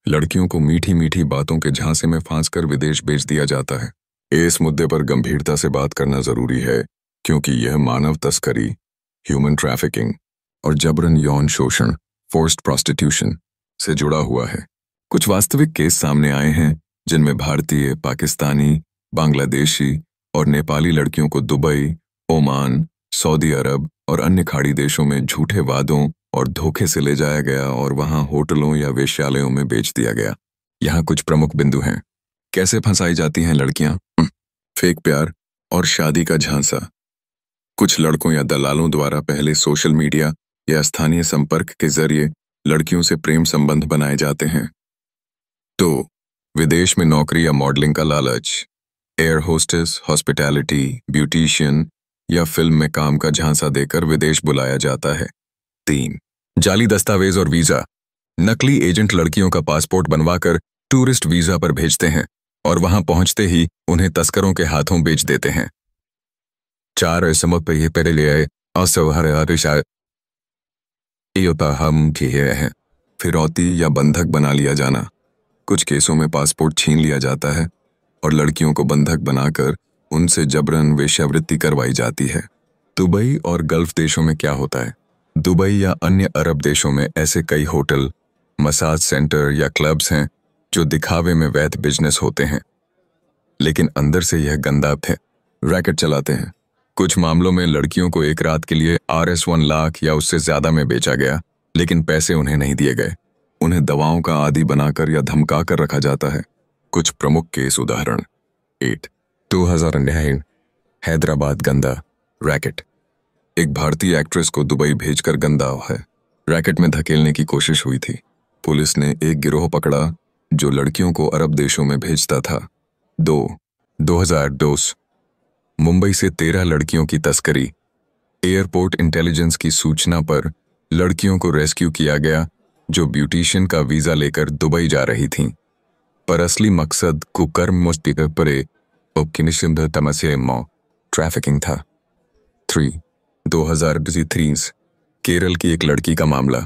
लड़कियों को मीठी मीठी बातों के झांसे में फांसकर विदेश भेज दिया जाता है। इस मुद्दे पर गंभीरता से बात करना जरूरी है, क्योंकि यह मानव तस्करी, ह्यूमन ट्रैफिकिंग और जबरन यौन शोषण, फोर्स्ड प्रोस्टिट्यूशन से जुड़ा हुआ है। कुछ वास्तविक केस सामने आए हैं जिनमें भारतीय, पाकिस्तानी, बांग्लादेशी और नेपाली लड़कियों को दुबई, ओमान, सऊदी अरब और अन्य खाड़ी देशों में झूठे वादों और धोखे से ले जाया गया और वहां होटलों या वेश्यालयों में बेच दिया गया। यहाँ कुछ प्रमुख बिंदु हैं। कैसे फंसाई जाती हैं लड़कियां? फेक प्यार और शादी का झांसा। कुछ लड़कों या दलालों द्वारा पहले सोशल मीडिया या स्थानीय संपर्क के जरिए लड़कियों से प्रेम संबंध बनाए जाते हैं। 2. विदेश में नौकरी या मॉडलिंग का लालच। एयर होस्टेस, हॉस्पिटैलिटी, ब्यूटिशियन या फिल्म में काम का झांसा देकर विदेश बुलाया जाता है। 3. जाली दस्तावेज और वीजा। नकली एजेंट लड़कियों का पासपोर्ट बनवाकर टूरिस्ट वीजा पर भेजते हैं और वहां पहुंचते ही उन्हें तस्करों के हाथों बेच देते हैं। 4. फिरौती या बंधक बना लिया जाना। कुछ केसों में पासपोर्ट छीन लिया जाता है और लड़कियों को बंधक बनाकर उनसे जबरन वेश्यावृत्ति करवाई जाती है। दुबई और गल्फ देशों में क्या होता है? दुबई या अन्य अरब देशों में ऐसे कई होटल, मसाज सेंटर या क्लब्स हैं जो दिखावे में वैध बिजनेस होते हैं, लेकिन अंदर से यह गंदा है। रैकेट चलाते हैं। कुछ मामलों में लड़कियों को एक रात के लिए RS1 लाख या उससे ज्यादा में बेचा गया, लेकिन पैसे उन्हें नहीं दिए गए। उन्हें दवाओं का आदी बनाकर या धमका कर रखा जाता है। कुछ प्रमुख केस उदाहरण। 8. 2009 हैदराबाद गंदा रैकेट। एक भारतीय एक्ट्रेस को दुबई भेजकर गंदा है रैकेट में धकेलने की कोशिश हुई थी। पुलिस ने एक गिरोह पकड़ा जो लड़कियों को अरब देशों में भेजता था। 2002 मुंबई से 13 लड़कियों की तस्करी। एयरपोर्ट इंटेलिजेंस की सूचना पर लड़कियों को रेस्क्यू किया गया जो ब्यूटिशियन का वीजा लेकर दुबई जा रही थीं, पर असली मकसद कुकर्म ट्रैफिकिंग था। 2003 केरल की एक लड़की का मामला।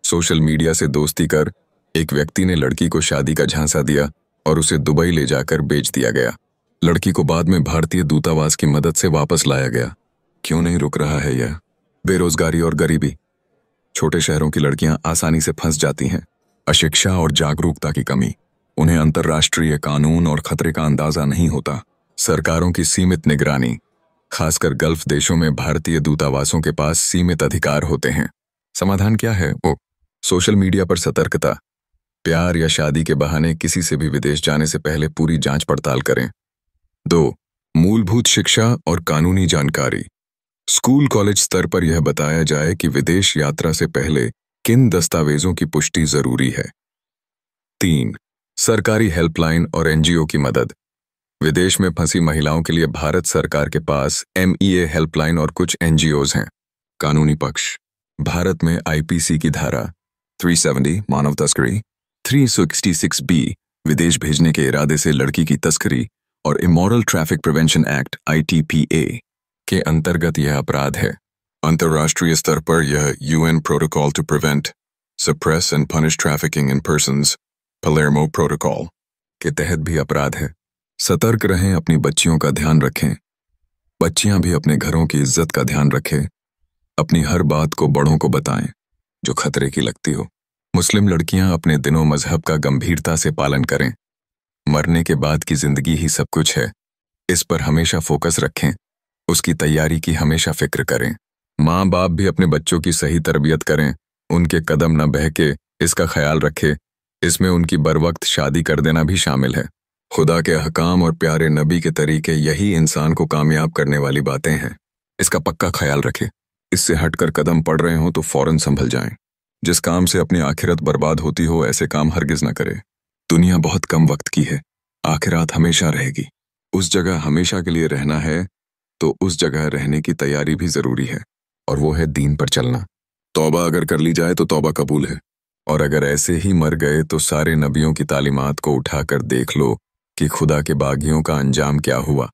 सोशल मीडिया से दोस्ती कर एक व्यक्ति ने लड़की को शादी का झांसा दिया और उसे दुबई ले जाकर बेच दिया गया। लड़की को बाद में भारतीय दूतावास की मदद से वापस लाया गया। क्यों नहीं रुक रहा है यह? बेरोजगारी और गरीबी। छोटे शहरों की लड़कियां आसानी से फंस जाती हैं। अशिक्षा और जागरूकता की कमी। उन्हें अंतर्राष्ट्रीय कानून और खतरे का अंदाजा नहीं होता। सरकारों की सीमित निगरानी। खासकर गल्फ देशों में भारतीय दूतावासों के पास सीमित अधिकार होते हैं। समाधान क्या है? सोशल मीडिया पर सतर्कता। प्यार या शादी के बहाने किसी से भी विदेश जाने से पहले पूरी जांच पड़ताल करें। 2. मूलभूत शिक्षा और कानूनी जानकारी। स्कूल कॉलेज स्तर पर यह बताया जाए कि विदेश यात्रा से पहले किन दस्तावेजों की पुष्टि जरूरी है। 3. सरकारी हेल्पलाइन और NGO की मदद। विदेश में फंसी महिलाओं के लिए भारत सरकार के पास MEA हेल्पलाइन और कुछ NGOs हैं। कानूनी पक्ष। भारत में IPC की धारा 370 मानव तस्करी, 366B विदेश भेजने के इरादे से लड़की की तस्करी और immoral traffic prevention act ITPA के अंतर्गत यह अपराध है। अंतर्राष्ट्रीय स्तर पर यह UN protocol to prevent, suppress and punish trafficking in persons Palermo protocol के तहत भी अपराध है। सतर्क रहें, अपनी बच्चियों का ध्यान रखें। बच्चियां भी अपने घरों की इज्जत का ध्यान रखें। अपनी हर बात को बड़ों को बताएं जो खतरे की लगती हो। मुस्लिम लड़कियां अपने दिनों मजहब का गंभीरता से पालन करें। मरने के बाद की जिंदगी ही सब कुछ है, इस पर हमेशा फोकस रखें। उसकी तैयारी की हमेशा फिक्र करें। माँ बाप भी अपने बच्चों की सही तरबियत करें, उनके कदम न बहके इसका ख्याल रखें। इसमें उनकी बरवक्त शादी कर देना भी शामिल है। खुदा के अहकाम और प्यारे नबी के तरीके यही इंसान को कामयाब करने वाली बातें हैं। इसका पक्का ख्याल रखें। इससे हटकर कदम पड़ रहे हो तो फौरन संभल जाएं। जिस काम से अपनी आखिरत बर्बाद होती हो ऐसे काम हरगिज न करें। दुनिया बहुत कम वक्त की है, आखिरात हमेशा रहेगी। उस जगह हमेशा के लिए रहना है तो उस जगह रहने की तैयारी भी जरूरी है, और वो है दीन पर चलना। तौबा अगर कर ली जाए तो तौबा कबूल है, और अगर ऐसे ही मर गए तो सारे नबियों की तालीमात को उठाकर देख लो कि खुदा के बागियों का अंजाम क्या हुआ।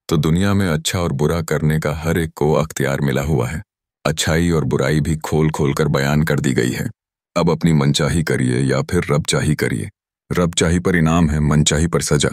तो दुनिया में अच्छा और बुरा करने का हर एक को अख्तियार मिला हुआ है। अच्छाई और बुराई भी खोल खोल कर बयान कर दी गई है। अब अपनी मनचाही करिए या फिर रब चाही करिए। रब चाही पर इनाम है, मन चाही पर सजा।